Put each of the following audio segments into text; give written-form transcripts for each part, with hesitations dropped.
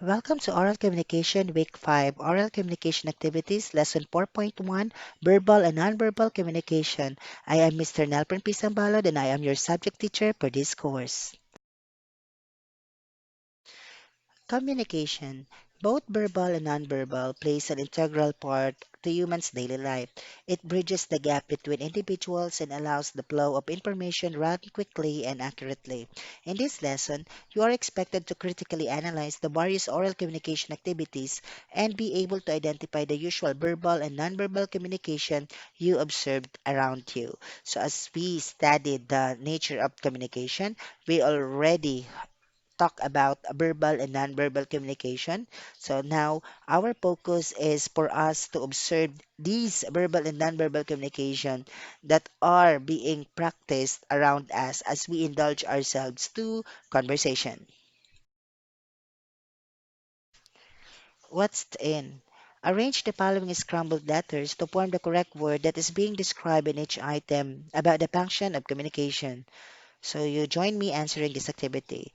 Welcome to Oral Communication Week 5, Oral Communication Activities, Lesson 4.1, Verbal and Nonverbal Communication. I am Mr. Nelpern Pisambalod and I am your subject teacher for this course. Communication, both verbal and nonverbal, plays an integral part to humans' daily life. It bridges the gap between individuals and allows the flow of information run quickly and accurately. In this lesson, you are expected to critically analyze the various oral communication activities and be able to identify the usual verbal and nonverbal communication you observed around you. So, as we studied the nature of communication, we already talk about verbal and nonverbal communication. So now our focus is for us to observe these verbal and nonverbal communication that are being practiced around us as we indulge ourselves to conversation. What's in? Arrange the following scrambled letters to form the correct word that is being described in each item about the function of communication. So you join me answering this activity.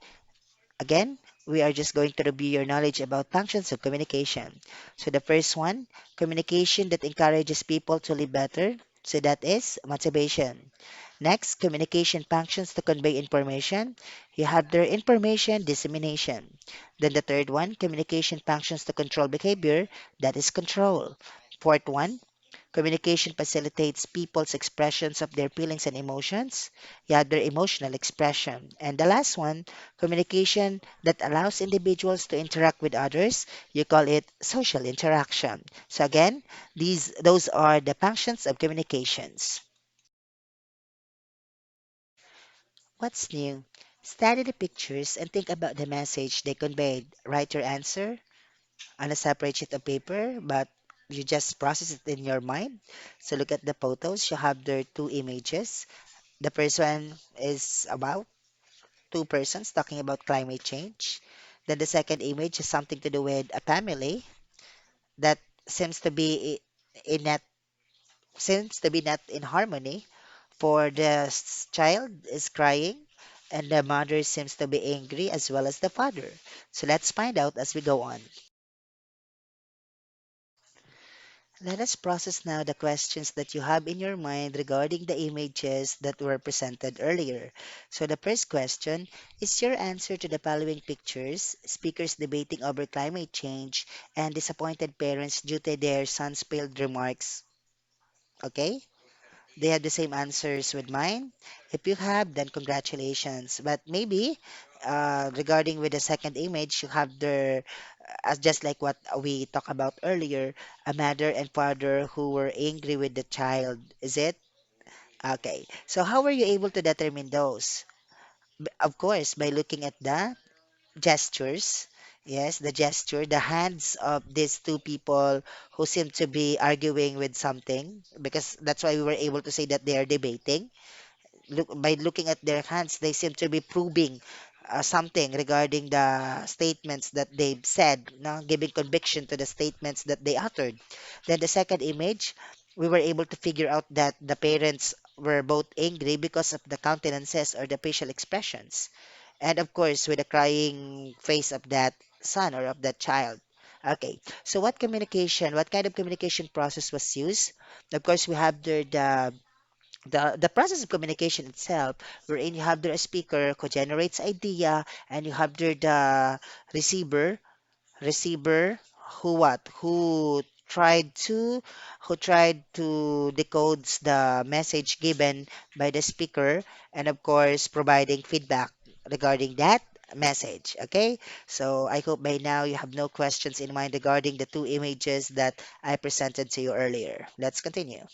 Again, we are just going to review your knowledge about functions of communication. So the first one, communication that encourages people to live better. So that is motivation. Next, communication functions to convey information. You have their information dissemination. Then the third one, communication functions to control behavior. That is control. Fourth one, communication facilitates people's expressions of their feelings and emotions. You have their emotional expression. And the last one, communication that allows individuals to interact with others. You call it social interaction. So again, those are the functions of communications. What's new? Study the pictures and think about the message they conveyed. Write your answer on a separate sheet of paper, but you just process it in your mind. So look at the photos. You have there two images. The first one is about two persons talking about climate change. Then the second image is something to do with a family that seems to be not in harmony. For the child is crying and the mother seems to be angry as well as the father. So let's find out as we go on. Let us process now the questions that you have in your mind regarding the images that were presented earlier. So, the first question is your answer to the following pictures: speakers debating over climate change and disappointed parents due to their son's failed remarks. Okay? They have the same answers with mine. If you have, then congratulations. But maybe regarding with the second image, you have the as just like what we talked about earlier, a mother and father who were angry with the child. Is it? Okay. So how were you able to determine those? Of course, by looking at the gestures. Yes, the gesture, the hands of these two people who seem to be arguing with something, because that's why we were able to say that they are debating. By looking at their hands, they seem to be proving something regarding the statements that they've said, no? Giving conviction to the statements that they uttered. Then the second image, we were able to figure out that the parents were both angry because of the countenances or the facial expressions. And of course, with the crying face of that son or of that child. Okay, so what kind of communication process was used? Of course, we have the process of communication itself, wherein you have the speaker who generates idea, and you have the receiver, receiver who tried to decodes the message given by the speaker, and of course providing feedback regarding that message. Okay, so I hope by now you have no questions in mind regarding the two images that I presented to you earlier. Let's continue.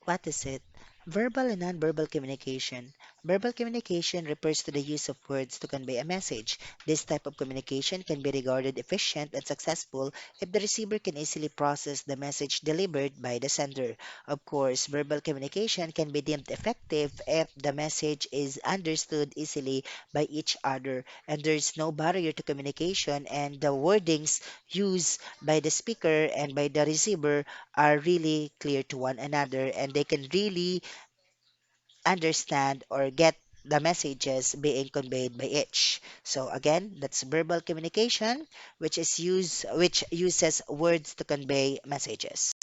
What is it? Verbal and nonverbal communication. Verbal communication refers to the use of words to convey a message. This type of communication can be regarded efficient and successful if the receiver can easily process the message delivered by the sender. Of course, verbal communication can be deemed effective if the message is understood easily by each other and there is no barrier to communication and the wordings used by the speaker and by the receiver are really clear to one another and they can really understand or get the messages being conveyed by each. So again, that's verbal communication, which uses words to convey messages.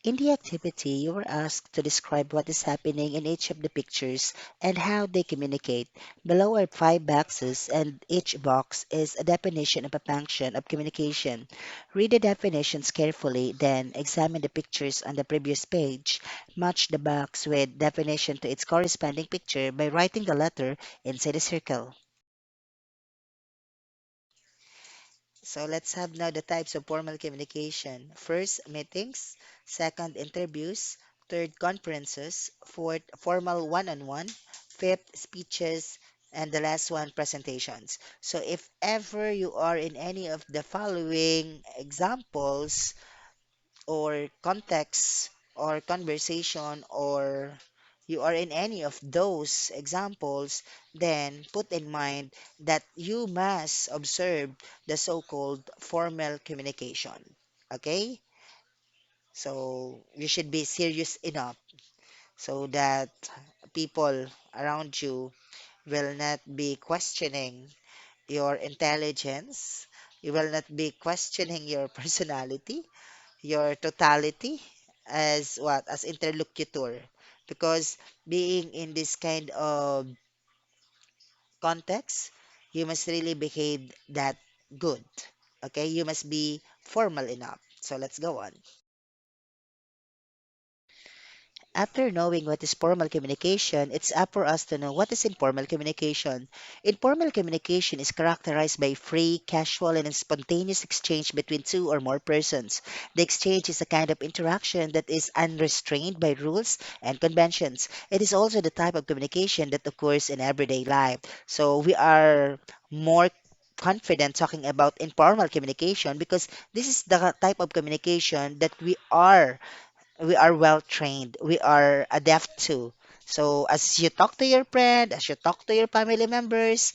In the activity, you were asked to describe what is happening in each of the pictures and how they communicate. Below are five boxes, and each box is a definition of a function of communication. Read the definitions carefully, then examine the pictures on the previous page. Match the box with definition to its corresponding picture by writing the letter inside a circle. So let's have now the types of formal communication. First, meetings. Second, interviews. Third, conferences. Fourth, formal one-on-one. Fifth, speeches. And the last one, presentations. So if ever you are in any of the following examples, or context or conversation, or you are in any of those examples, then put in mind that you must observe the so-called formal communication. Okay? So you should be serious enough so that people around you will not be questioning your intelligence. You will not be questioning your personality, your totality as what? As interlocutor. Because being in this kind of context, you must really behave that good. Okay? You must be formal enough. So let's go on. After knowing what is formal communication, it's up for us to know what is informal communication. Informal communication is characterized by free, casual, and spontaneous exchange between two or more persons. The exchange is a kind of interaction that is unrestrained by rules and conventions. It is also the type of communication that occurs in everyday life. So we are more confident talking about informal communication because this is the type of communication that we are well trained, we are adept to. So as you talk to your friend, as you talk to your family members,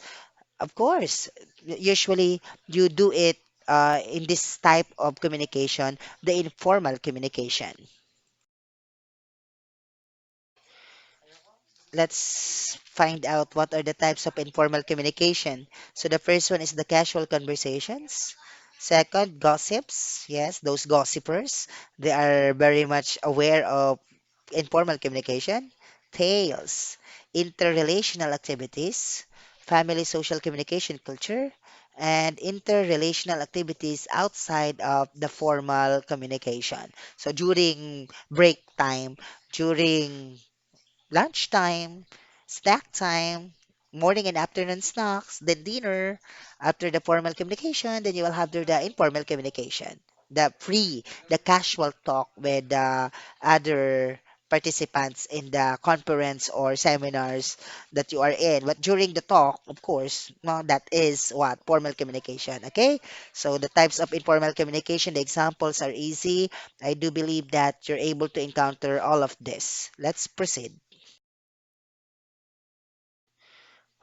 of course, usually you do it in this type of communication, the informal communication. Let's find out what are the types of informal communication. So the first one is the casual conversations. Second, gossips. Yes, those gossipers. They are very much aware of informal communication. Tales, interrelational activities, family social communication culture, and interrelational activities outside of the formal communication. So during break time, during lunchtime, snack time, morning and afternoon snacks, then dinner. After the formal communication, then you will have the informal communication, the free, the casual talk with the other participants in the conference or seminars that you are in. But during the talk, of course, no, that is what formal communication. Okay, so the types of informal communication, the examples are easy. I do believe that you're able to encounter all of this. Let's proceed.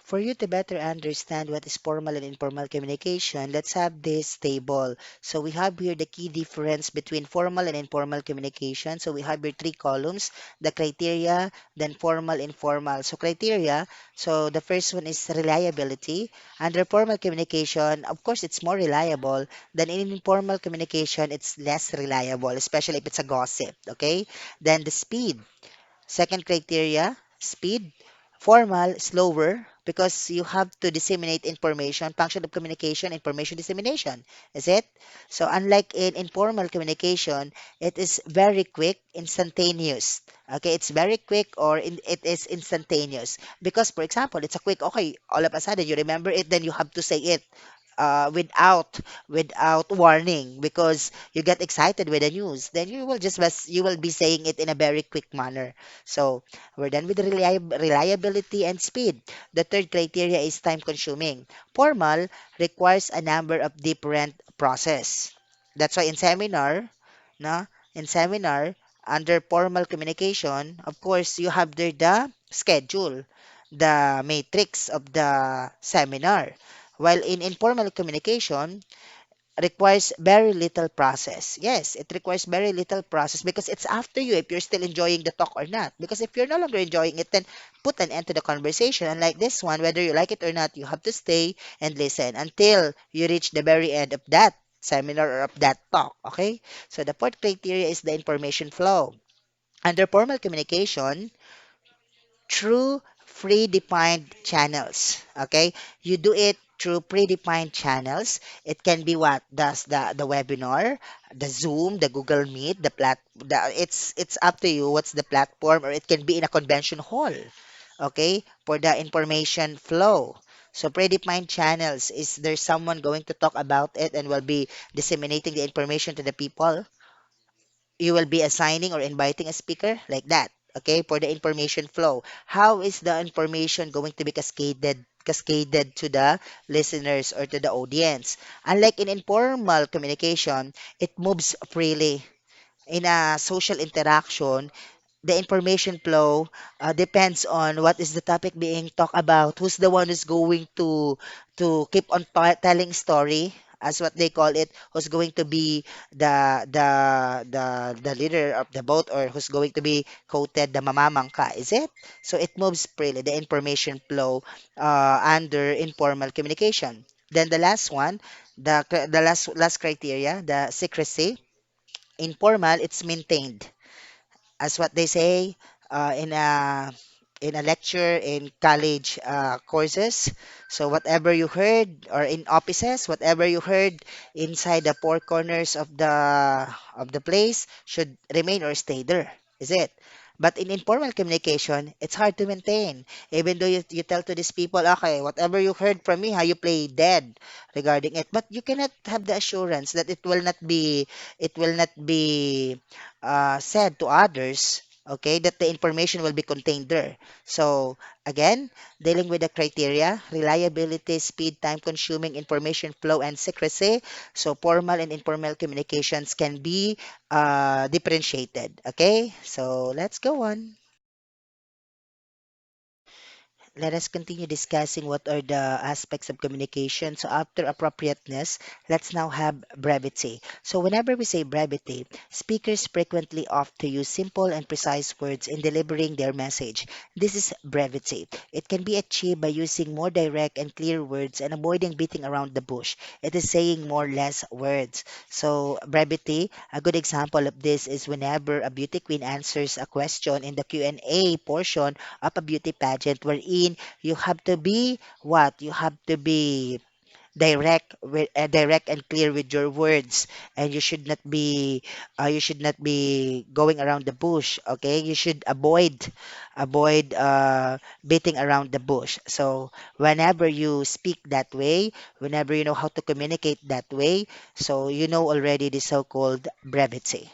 For you to better understand what is formal and informal communication, let's have this table. So we have here the key difference between formal and informal communication. So we have here three columns, the criteria, then formal, informal. So criteria, so the first one is reliability. Under formal communication, of course, it's more reliable than in informal communication, it's less reliable, especially if it's a gossip, okay? Then the speed. Second criteria, speed. Formal, slower, because you have to disseminate information, function of communication, information dissemination. Is it? So unlike in informal communication, it is very quick, instantaneous. Okay, it's very quick or it is instantaneous. Because, for example, it's a quick, okay, all of a sudden you remember it, then you have to say it without warning because you get excited with the news, then you will be saying it in a very quick manner. So we're done with the reliability and speed. The third criteria is time consuming. Formal requires a number of different process. That's why in seminar, no, in seminar under formal communication, of course you have there the schedule, the matrix of the seminar. While in informal communication, requires very little process. Yes, it requires very little process because it's after you if you're still enjoying the talk or not. Because if you're no longer enjoying it, then put an end to the conversation. Unlike this one, whether you like it or not, you have to stay and listen until you reach the very end of that seminar or of that talk. Okay? So the fourth criteria is the information flow. Under formal communication, through predefined channels. Okay, you do it through predefined channels. It can be what does the webinar, the Zoom, the Google Meet, it's up to you what's the platform, or it can be in a convention hall. Okay, for the information flow. So predefined channels, is there someone going to talk about it and will be disseminating the information to the people? You will be assigning or inviting a speaker like that. Okay, for the information flow, how is the information going to be cascaded to the listeners or to the audience? Unlike in informal communication, it moves freely. In a social interaction, the information flow depends on what is the topic being talked about, who's the one who's going to keep on telling story, as what they call it, who's going to be the leader of the boat, or who's going to be quoted, the mamamangka, is it? So it moves freely, the information flow under informal communication. Then the last one, the last criteria, the secrecy. Informal, it's maintained, as what they say in a lecture in college courses. So whatever you heard, or in offices, whatever you heard inside the four corners of the place should remain or stay there. Is it? But in informal communication, it's hard to maintain. Even though you tell to these people, okay, whatever you heard from me, how you play dead regarding it, but you cannot have the assurance that it will not be said to others, okay, that the information will be contained there. So, again, dealing with the criteria, reliability, speed, time consuming, information flow, and secrecy. So, formal and informal communications can be differentiated. Okay, so let's go on. Let us continue discussing what are the aspects of communication. So, after appropriateness, let's now have brevity. So, whenever we say brevity, speakers frequently opt to use simple and precise words in delivering their message. This is brevity. It can be achieved by using more direct and clear words and avoiding beating around the bush. It is saying more less words. So, brevity, a good example of this is whenever a beauty queen answers a question in the Q&A portion of a beauty pageant, wherein you have to be what? You have to be direct and clear with your words, and you should not be going around the bush. Okay, you should avoid beating around the bush. So whenever you speak that way, whenever you know how to communicate that way, so you know already the so-called brevity.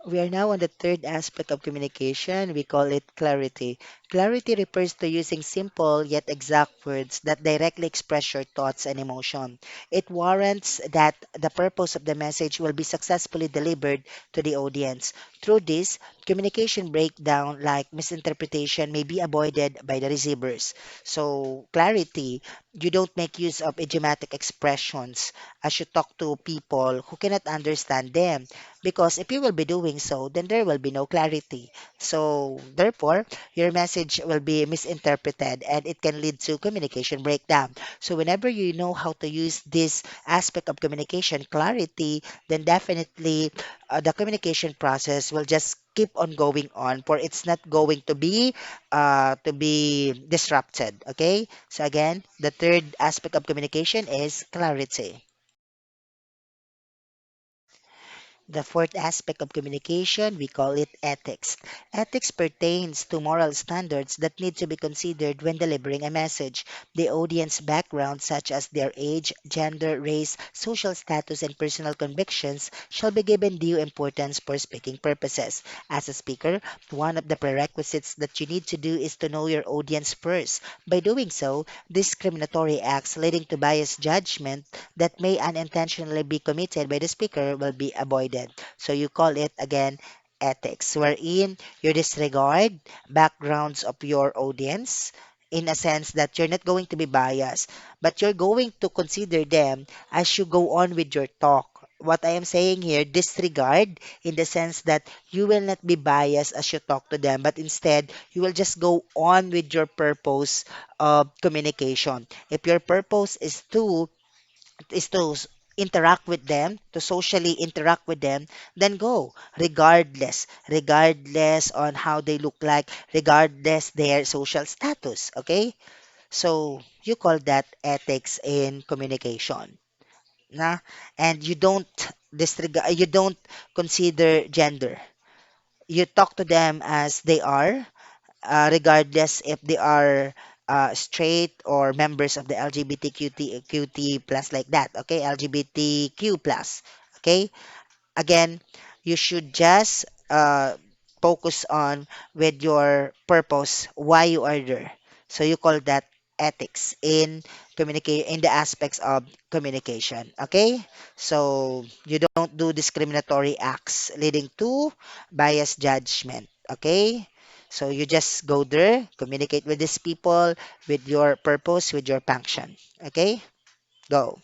We are now on the third aspect of communication. We call it clarity. Clarity refers to using simple yet exact words that directly express your thoughts and emotion. It warrants that the purpose of the message will be successfully delivered to the audience. Through this, communication breakdown like misinterpretation may be avoided by the receivers. So, clarity, you don't make use of idiomatic expressions as you talk to people who cannot understand them, because if you will be doing so, then there will be no clarity. So, therefore, your message will be misinterpreted and it can lead to communication breakdown. So, whenever you know how to use this aspect of communication, clarity, then definitely the communication process will just keep on going on, for it's not going to be disrupted. Okay, so again, the third aspect of communication is clarity. The fourth aspect of communication, we call it ethics. Ethics pertains to moral standards that need to be considered when delivering a message. The audience background, such as their age, gender, race, social status, and personal convictions, shall be given due importance for speaking purposes. As a speaker, one of the prerequisites that you need to do is to know your audience first. By doing so, discriminatory acts leading to biased judgment that may unintentionally be committed by the speaker will be avoided. So you call it again ethics, wherein you disregard backgrounds of your audience. in a sense that you're not going to be biased, but you're going to consider them as you go on with your talk. What I am saying here, disregard in the sense that you will not be biased as you talk to them, but instead you will just go on with your purpose of communication. If your purpose is to interact with them, to socially interact with them, then go, regardless on how they look like, regardless their social status. Okay? So you call that ethics in communication. Na? And you don't consider gender. You talk to them as they are, regardless if they are straight or members of the LGBTQT plus like that. Okay, LGBTQ plus. Okay, again, you should just focus on with your purpose, why you are there. So you call that ethics in communicate in the aspects of communication. Okay, so you don't do discriminatory acts leading to biased judgment. Okay, so you just go there, communicate with these people with your purpose, with your function. Okay, go.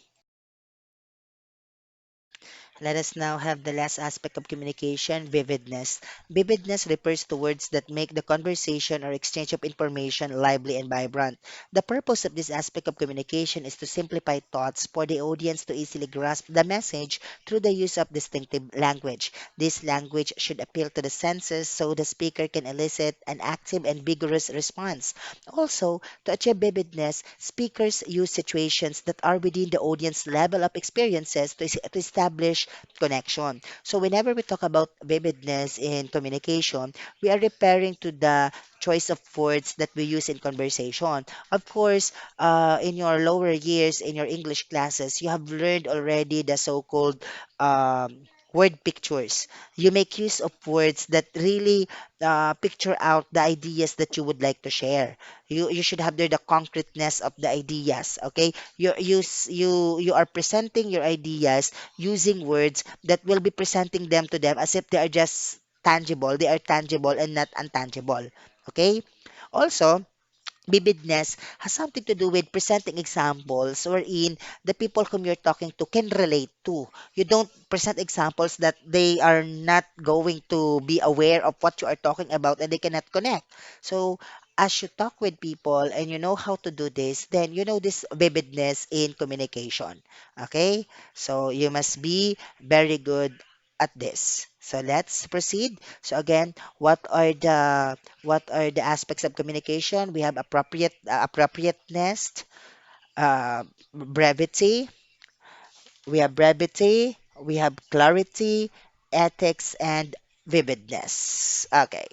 Let us now have the last aspect of communication, vividness. Vividness refers to words that make the conversation or exchange of information lively and vibrant. The purpose of this aspect of communication is to simplify thoughts for the audience to easily grasp the message through the use of distinctive language. This language should appeal to the senses so the speaker can elicit an active and vigorous response. Also, to achieve vividness, speakers use situations that are within the audience level of experiences to establish connection. So whenever we talk about vividness in communication, we are referring to the choice of words that we use in conversation. Of course, in your lower years in your English classes, you have learned already the so-called word pictures. You make use of words that really picture out the ideas that you would like to share. You should have there the concreteness of the ideas. Okay, you are presenting your ideas using words that will be presenting them to them as if they are just tangible. They are tangible and not untangible. Okay. Also, vividness has something to do with presenting examples wherein the people whom you're talking to can relate to. You don't present examples that they are not going to be aware of what you are talking about and they cannot connect. So, as you talk with people and you know how to do this, then you know this vividness in communication. Okay? So, you must be very good at this. So, let's proceed. So, again, what are the aspects of communication? We have appropriateness, brevity, we have clarity, ethics, and vividness. Okay.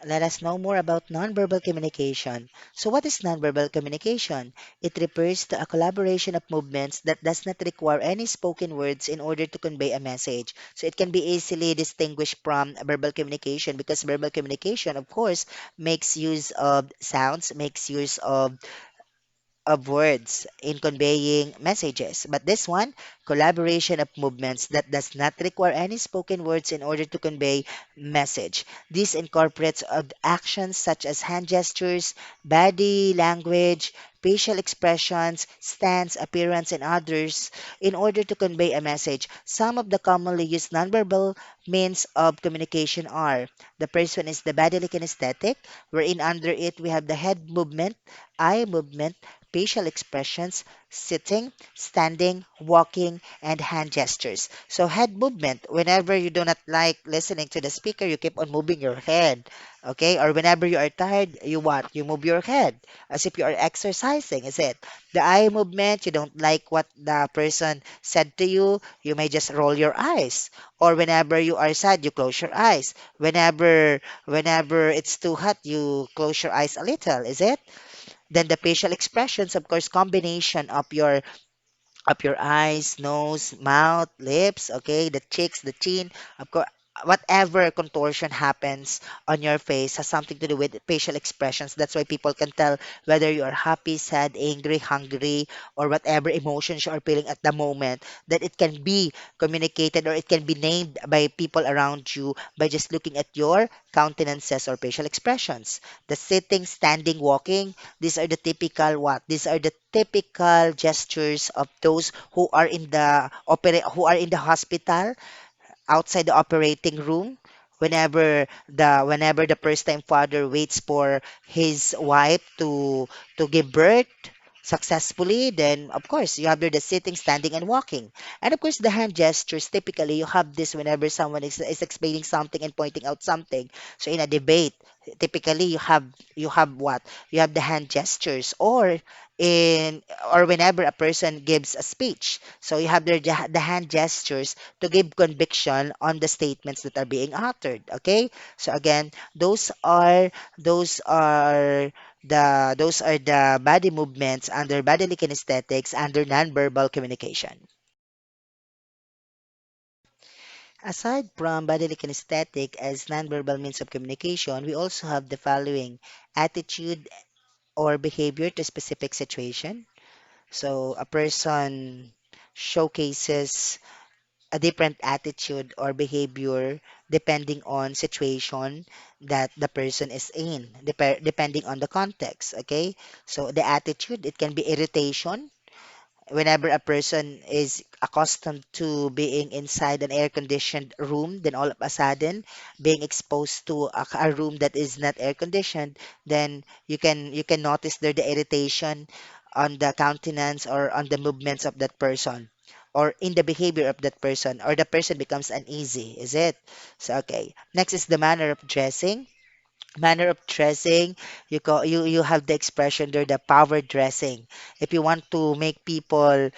Let us know more about nonverbal communication. So, what is nonverbal communication? It refers to a collaboration of movements that does not require any spoken words in order to convey a message. So, it can be easily distinguished from verbal communication because verbal communication, of course, makes use of sounds, makes use of words in conveying messages. But this one, collaboration of movements that does not require any spoken words in order to convey message. This incorporates of actions such as hand gestures, body language, facial expressions, stance, appearance, and others in order to convey a message. Some of the commonly used nonverbal means of communication are the first one is the bodily kinesthetic, wherein under it we have the head movement, eye movement, facial expressions, sitting, standing, walking, and hand gestures. So, head movement, whenever you do not like listening to the speaker, you keep on moving your head. Okay? Or whenever you are tired, you what? You move your head as if you are exercising, is it? The eye movement, you don't like what the person said to you, you may just roll your eyes. Or whenever you are sad, you close your eyes. Whenever it's too hot, you close your eyes a little, is it? Then the facial expressions, of course, combination of your eyes, nose, mouth, lips, okay, the cheeks, the chin, of course. whatever contortion happens on your face has something to do with facial expressions. That's why people can tell whether you are happy, sad, angry, hungry, or whatever emotions you are feeling at the moment, that it can be communicated or it can be named by people around you by just looking at your countenances or facial expressions. The sitting, standing, walking, these are the typical what? These are the typical gestures of those who are in the who are in the hospital outside the operating room whenever the first time father waits for his wife to give birth successfully. Then of course you have there the sitting, standing, and walking. And of course the hand gestures, typically you have this whenever someone is explaining something and pointing out something. So in a debate, typically you have what? You have the hand gestures. In or whenever a person gives a speech, so you have the hand gestures to give conviction on the statements that are being uttered. Okay, so again, those are the body movements under bodily kinesthetics under nonverbal communication. Aside from bodily kinesthetic as nonverbal means of communication, we also have the following: attitude or behavior to specific situation. So a person showcases a different attitude or behavior depending on situation that the person is in, depending on the context. Okay, so the attitude, it can be irritation whenever a person is accustomed to being inside an air conditioned room, then all of a sudden being exposed to a room that is not air conditioned, then you can notice there the irritation on the countenance or on the movements of that person or in the behavior of that person, or the person becomes uneasy, is it? So okay, next is the manner of dressing. Manner of dressing, you have the expression there, the power dressing. If you want to make people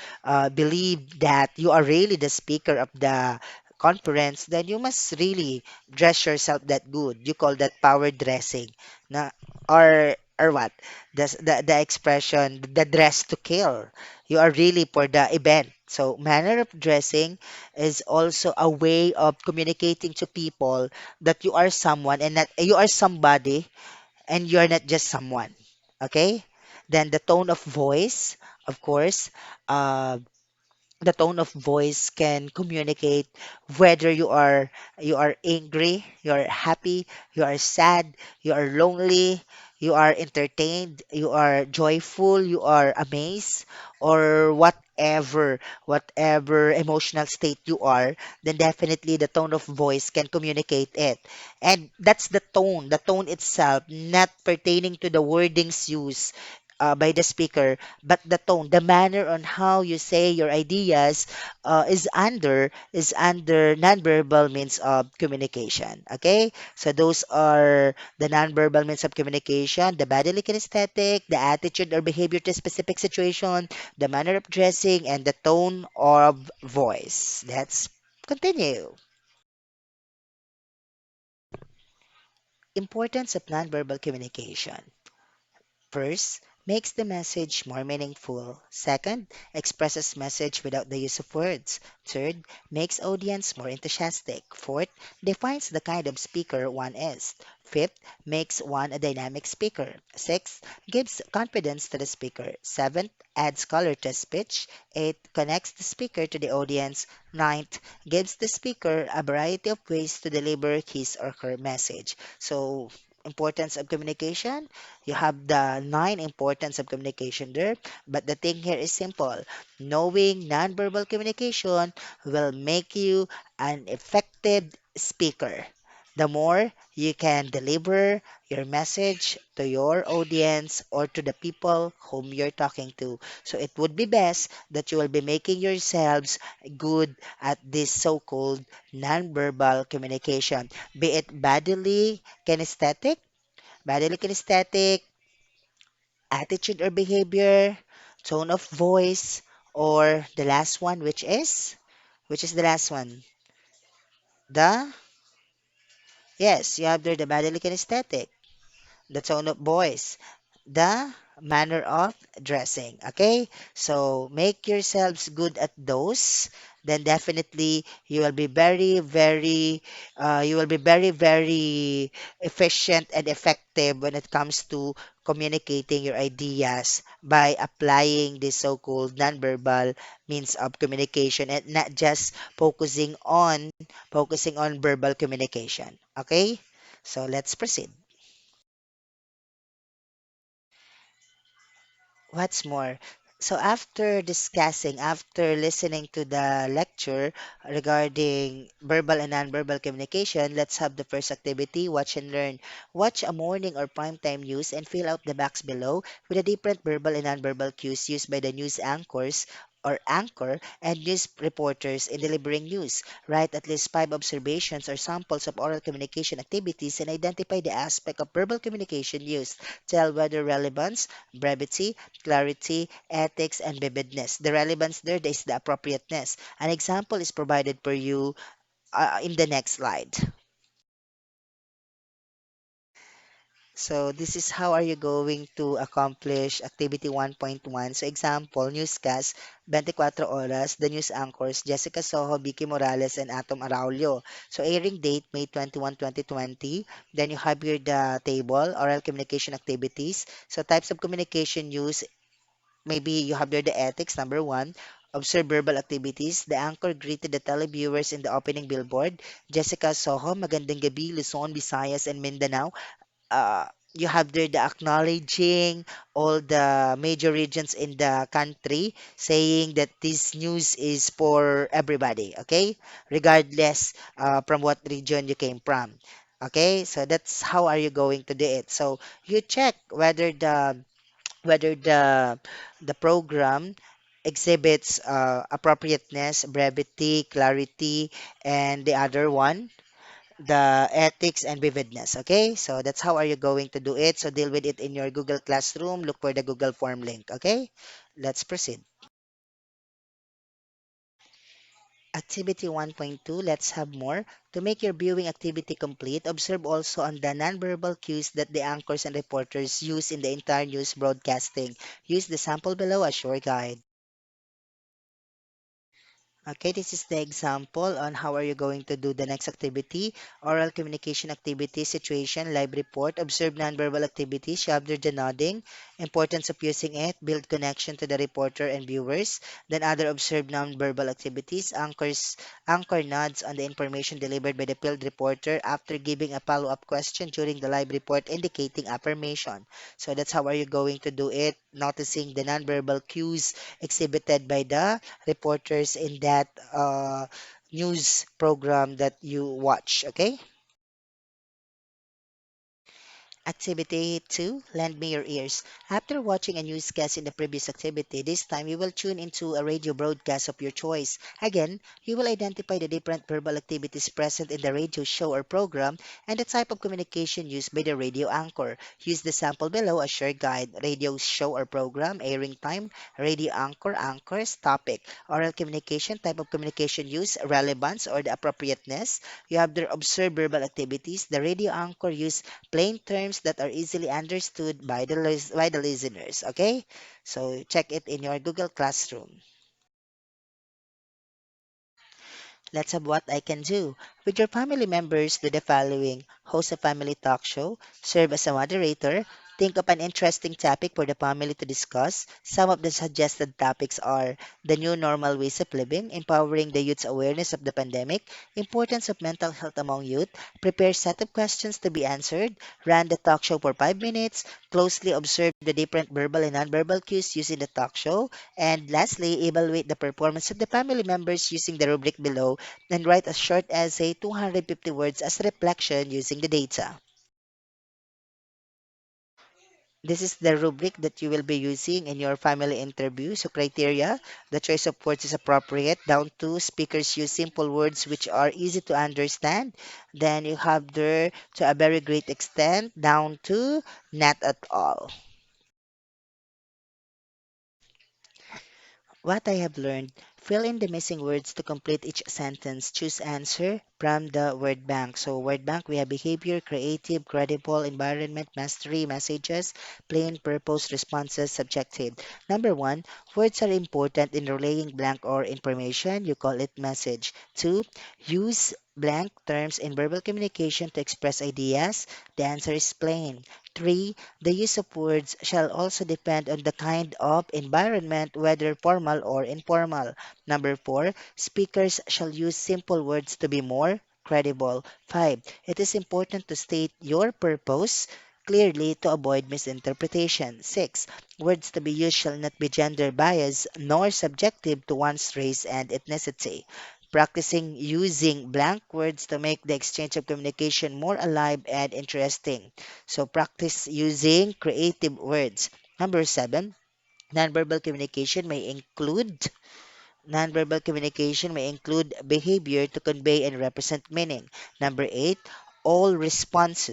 believe that you are really the speaker of the conference, then you must really dress yourself that good. You call that power dressing. Na, or what? The expression, the dress to kill. You are really for the event. So manner of dressing is also a way of communicating to people that you are someone and that you are somebody and you're not just someone. Okay? Then the tone of voice, of course. Uh, the tone of voice can communicate whether you are angry, you are happy, you are sad, you are lonely, you are entertained, you are joyful, you are amazed, or whatever emotional state you are, then definitely the tone of voice can communicate it. And that's the tone itself, not pertaining to the wordings used by the speaker, but the tone, the manner on how you say your ideas is under nonverbal means of communication. Okay, so those are the nonverbal means of communication: the bodily kinesthetic, the attitude or behavior to a specific situation, the manner of dressing, and the tone of voice. Let's continue. Importance of nonverbal communication. First, makes the message more meaningful. Second, expresses message without the use of words. Third, makes audience more enthusiastic. Fourth, defines the kind of speaker one is. Fifth, makes one a dynamic speaker. Sixth, gives confidence to the speaker. Seventh, adds color to speech. Eighth, connects the speaker to the audience. Ninth, gives the speaker a variety of ways to deliver his or her message. So, importance of communication, you have the nine importance of communication there, but the thing here is simple. Knowing nonverbal communication will make you an effective speaker. The more you can deliver your message to your audience or to the people whom you're talking to. So it would be best that you will be making yourselves good at this so-called nonverbal communication, be it bodily kinesthetic, attitude or behavior, tone of voice, or the last one, which is the last one? The Yes, you have there the bodily kinesthetic, the tone of voice, the manner of dressing. Okay, so make yourselves good at those. then definitely you will be very, very efficient and effective when it comes to communicating your ideas by applying this so-called nonverbal means of communication and not just focusing on verbal communication. Okay? So let's proceed. What's more, so after listening to the lecture regarding verbal and nonverbal communication, let's have the first activity, watch and learn. Watch a morning or prime time news and fill out the box below with the different verbal and nonverbal cues used by the news anchors or anchor and news reporters in delivering news. Write at least five observations or samples of oral communication activities and identify the aspect of verbal communication used. Tell whether relevance, brevity, clarity, ethics, and vividness. The relevance there is the appropriateness. An example is provided for you in the next slide. So this is how are you going to accomplish activity 1.1. So example, newscast, 24 oras, the news anchors, Jessica Soho, Vicky Morales, and Atom Araulio. So airing date, May 21, 2020. Then you have here the table, oral communication activities. So types of communication used, maybe you have there the ethics, number one. Observe verbal activities. The anchor greeted the televiewers in the opening billboard. Jessica Soho, Magandang Gabi, Luzon, Visayas, and Mindanao. You have there the acknowledging all the major regions in the country, saying that this news is for everybody, okay? Regardless from what region you came from. Okay, so that's how are you going to do it. So you check whether the program exhibits appropriateness, brevity, clarity, and the other one, the ethics and vividness. Okay, so that's how are you going to do it. So deal with it in your Google Classroom. Look for the Google Form link. Okay, let's proceed. Activity 1.2, let's have more. To make your viewing activity complete, observe also on the nonverbal cues that the anchors and reporters use in the entire news broadcasting. Use the sample below as your guide. Okay, this is the example on how are you going to do the next activity. Oral communication activity, situation, live report, observe nonverbal activities, you have the nodding, importance of using it, build connection to the reporter and viewers. Then other observed nonverbal activities, anchor nods on the information delivered by the field reporter after giving a follow-up question during the live report indicating affirmation. So that's how are you going to do it, noticing the nonverbal cues exhibited by the reporters in that news program that you watch. Okay. Activity 2, lend me your ears. After watching a newscast in the previous activity, this time you will tune into a radio broadcast of your choice. Again, you will identify the different verbal activities present in the radio show or program and the type of communication used by the radio anchor. Use the sample below as your guide. Radio show or program, airing time, radio anchor, anchors, topic, oral communication, type of communication used, relevance or the appropriateness. You have the observed verbal activities. The radio anchor use plain terms that are easily understood by by the listeners. Okay, so check it in your Google Classroom. Let's have what I can do. With your family members, do the following: host a family talk show, serve as a moderator, think of an interesting topic for the family to discuss. Some of the suggested topics are the new normal ways of living, empowering the youth's awareness of the pandemic, importance of mental health among youth, prepare set of questions to be answered, run the talk show for 5 minutes, closely observe the different verbal and nonverbal cues used in the talk show, and lastly, evaluate the performance of the family members using the rubric below then write a short essay, 250 words as reflection using the data. This is the rubric that you will be using in your family interview. So criteria, the choice of words is appropriate. Down to speakers use simple words which are easy to understand. Then you have there to a very great extent down to not at all. What I have learned, Fill in the missing words to complete each sentence. Choose answer from the word bank. So, word bank, we have behavior, creative, credible, environment, mastery, messages, plain, purpose, responses, subjective. Number one, words are important in relaying blank or information. You call it message. Two, use blank terms in verbal communication to express ideas. The answer is plain. Three, the use of words shall also depend on the kind of environment, whether formal or informal. Number four, speakers shall use simple words to be more credible. Five, it is important to state your purpose clearly to avoid misinterpretation. Six, words to be used shall not be gender biased nor subjective to one's race and ethnicity. Practicing using blank words to make the exchange of communication more alive and interesting. So practice using creative words. Number seven, nonverbal communication may include Nonverbal communication may include behavior to convey and represent meaning. Number eight, all response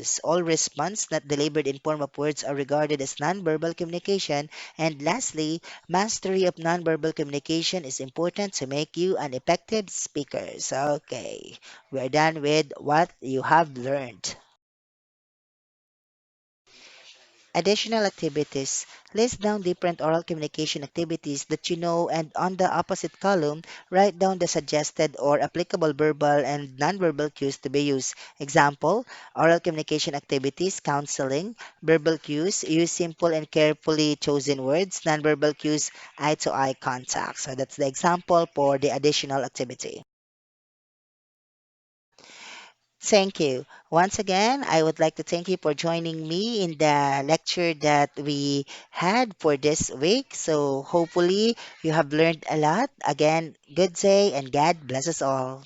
not delivered in form of words are regarded as nonverbal communication. And lastly, mastery of nonverbal communication is important to make you an effective speaker. So, okay, we are done with what you have learned. Additional activities. List down different oral communication activities that you know, and on the opposite column, write down the suggested or applicable verbal and nonverbal cues to be used. Example, oral communication activities, counseling, verbal cues, use simple and carefully chosen words, nonverbal cues, eye to eye contact. So that's the example for the additional activity. Thank you. Once again, I would like to thank you for joining me in the lecture that we had for this week. So hopefully you have learned a lot. Again, good day and God bless us all.